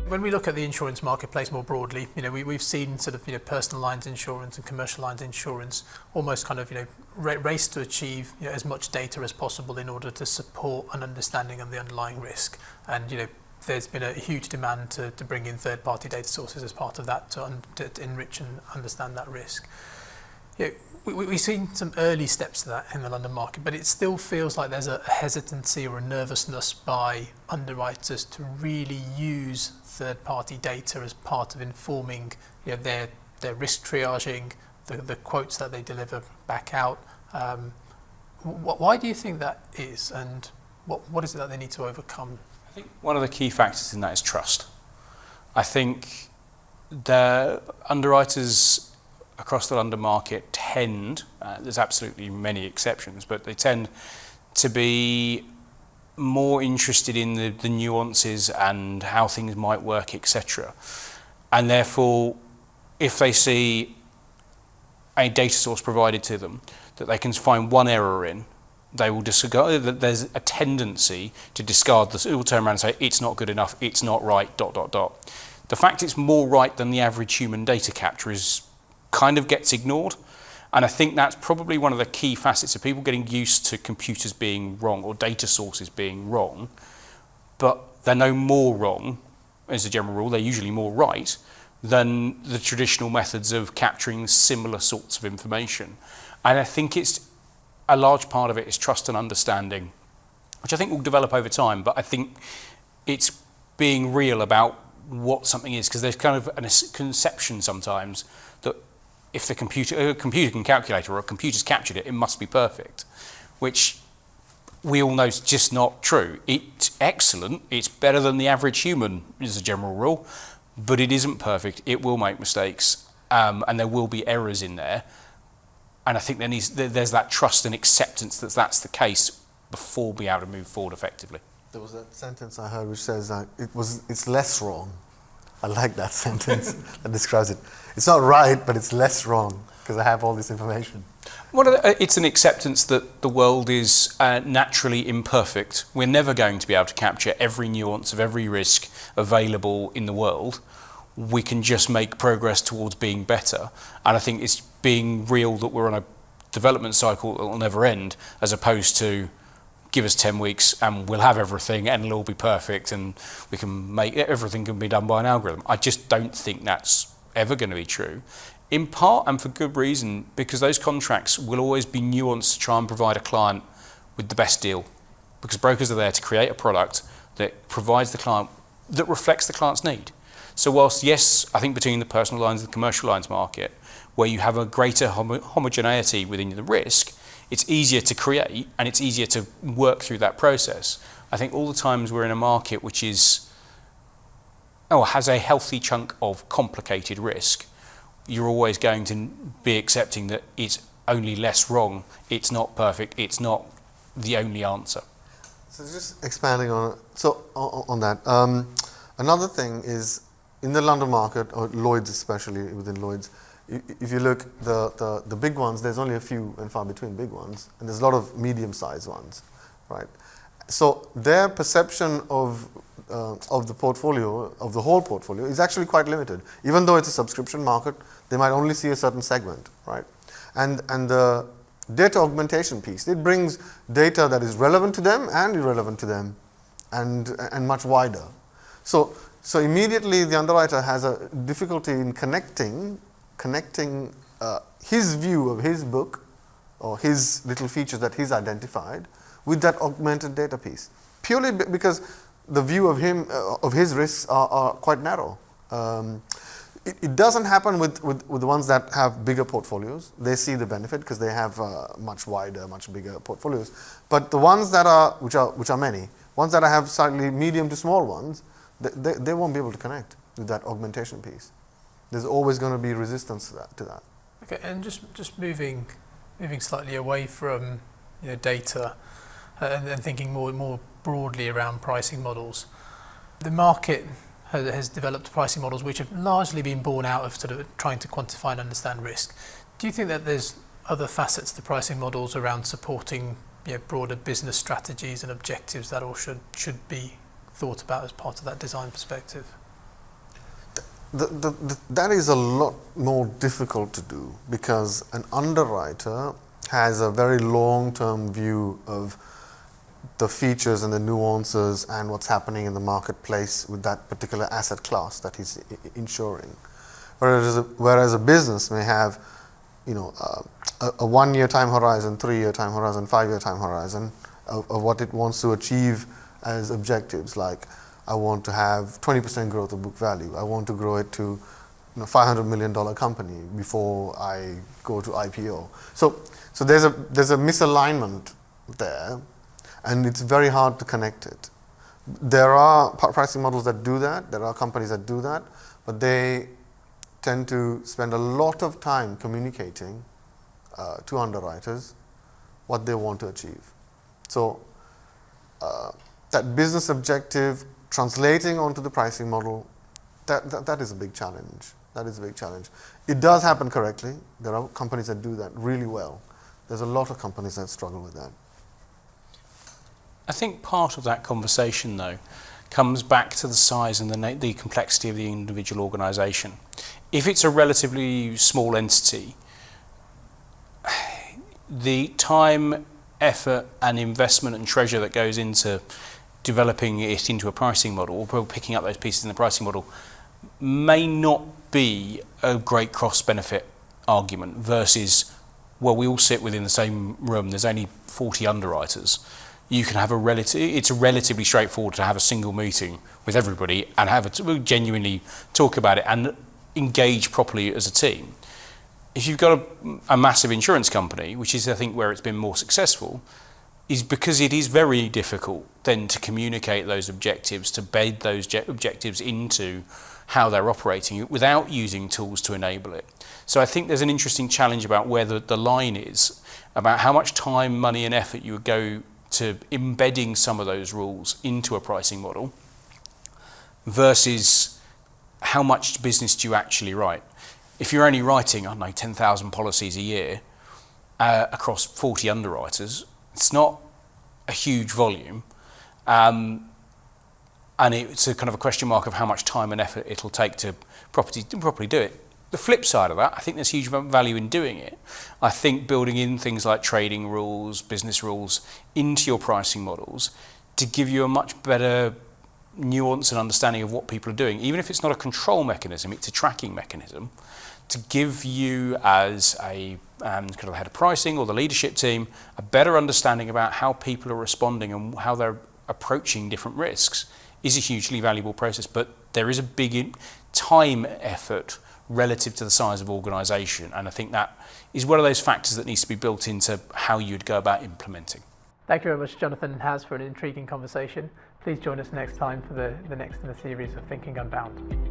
When we look at the insurance marketplace more broadly, we've seen sort of, personal lines insurance and commercial lines insurance almost kind of, race to achieve as much data as possible in order to support an understanding of the underlying risk. And, there's been a huge demand to bring in third-party data sources as part of that to enrich and understand that risk. We've seen some early steps to that in the London market, but it still feels like there's a hesitancy or a nervousness by underwriters to really use third-party data as part of informing their risk triaging, the quotes that they deliver back out. Why do you think that is, and what is it that they need to overcome? I think one of the key factors in that is trust. I think the underwriters across the London market tend, there's absolutely many exceptions, but they tend to be more interested in the nuances and how things might work, etc. And therefore, if they see a data source provided to them that they can find one error in, they will disregard that. There's a tendency to discard this. It will turn around and say it's not good enough, it's not right, ... The fact it's more right than the average human data capture is kind of gets ignored, and I think that's probably one of the key facets of people getting used to computers being wrong or data sources being wrong. But they're no more wrong, as a general rule. They're usually more right than the traditional methods of capturing similar sorts of information. And I think a large part of it is trust and understanding, which I think will develop over time, but I think it's being real about what something is, because there's kind of a conception sometimes that if a computer can calculate it or a computer's captured it, it must be perfect, which we all know is just not true. It's excellent, it's better than the average human as a general rule, but it isn't perfect, it will make mistakes, and there will be errors in there. And I think there's that trust and acceptance that that's the case before being able to move forward effectively. There was that sentence I heard which says it's less wrong. I like that sentence that describes it. It's not right, but it's less wrong because I have all this information. It's an acceptance that the world is naturally imperfect. We're never going to be able to capture every nuance of every risk available in the world. We can just make progress towards being better. And I think it's being real that we're on a development cycle that will never end, as opposed to give us 10 weeks and we'll have everything and it'll all be perfect and we can make everything can be done by an algorithm. I just don't think that's ever going to be true. In part, and for good reason, because those contracts will always be nuanced to try and provide a client with the best deal. Because brokers are there to create a product that provides the client, that reflects the client's need. So whilst, yes, I think between the personal lines and the commercial lines market, where you have a greater homogeneity within the risk, it's easier to create and it's easier to work through that process. I think all the times we're in a market which has a healthy chunk of complicated risk, you're always going to be accepting that it's only less wrong, it's not perfect, it's not the only answer. So just expanding on that, another thing is in the London market, or Lloyd's especially, within Lloyd's, if you look, the big ones, there's only a few and far between big ones, and there's a lot of medium-sized ones, right? So their perception of the portfolio, of the whole portfolio, is actually quite limited. Even though it's a subscription market, they might only see a certain segment, right? And the data augmentation piece, it brings data that is relevant to them and irrelevant to them, and much wider. So immediately the underwriter has a difficulty in connecting his view of his book or his little features that he's identified with that augmented data piece, purely because the view of his risks are quite narrow. It doesn't happen with the ones that have bigger portfolios. They see the benefit because they have much wider, much bigger portfolios. But the ones that are which are many, ones that have slightly medium to small ones, they won't be able to connect with that augmentation piece. There's always going to be resistance to that. Okay, and just moving slightly away from data and thinking more broadly around pricing models. The market has developed pricing models which have largely been born out of sort of trying to quantify and understand risk. Do you think that there's other facets to pricing models around supporting broader business strategies and objectives that all should be thought about as part of that design perspective? that is a lot more difficult to do because an underwriter has a very long-term view of the features and the nuances and what's happening in the marketplace with that particular asset class that he's insuring. Whereas a business may have, a 1 year time horizon, 3 year time horizon, 5 year time horizon of what it wants to achieve as objectives. Like, I want to have 20% growth of book value. I want to grow it to $500 million company before I go to IPO. So there's a misalignment there, and it's very hard to connect it. There are pricing models that do that. There are companies that do that, but they tend to spend a lot of time communicating to underwriters what they want to achieve. So that business objective translating onto the pricing model, that is a big challenge. That is a big challenge. It does happen correctly. There are companies that do that really well. There's a lot of companies that struggle with that. I think part of that conversation, though, comes back to the size and the complexity of the individual organisation. If it's a relatively small entity, the time, effort and investment and treasure that goes into developing it into a pricing model, or picking up those pieces in the pricing model, may not be a great cross-benefit argument versus, well, we all sit within the same room, there's only 40 underwriters. You can have it's relatively straightforward to have a single meeting with everybody and genuinely talk about it and engage properly as a team. If you've got a massive insurance company, which is I think where it's been more successful, is because it is very difficult then to communicate those objectives, to bed those objectives into how they're operating without using tools to enable it. So I think there's an interesting challenge about where the line is, about how much time, money and effort you would go to embedding some of those rules into a pricing model versus how much business do you actually write. If you're only writing, 10,000 policies a year across 40 underwriters, it's not a huge volume, and it's a kind of a question mark of how much time and effort it'll take to properly do it. The flip side of that, I think there's huge value in doing it. I think building in things like trading rules, business rules into your pricing models to give you a much better nuance and understanding of what people are doing. Even if it's not a control mechanism, it's a tracking mechanism to give you as a kind of head of pricing or the leadership team a better understanding about how people are responding and how they're approaching different risks is a hugely valuable process. But there is a big time effort relative to the size of organisation, and I think that is one of those factors that needs to be built into how you'd go about implementing. Thank you very much, Jonathan and Haz, for an intriguing conversation. Please join us next time for the next in the series of Thinking Unbound.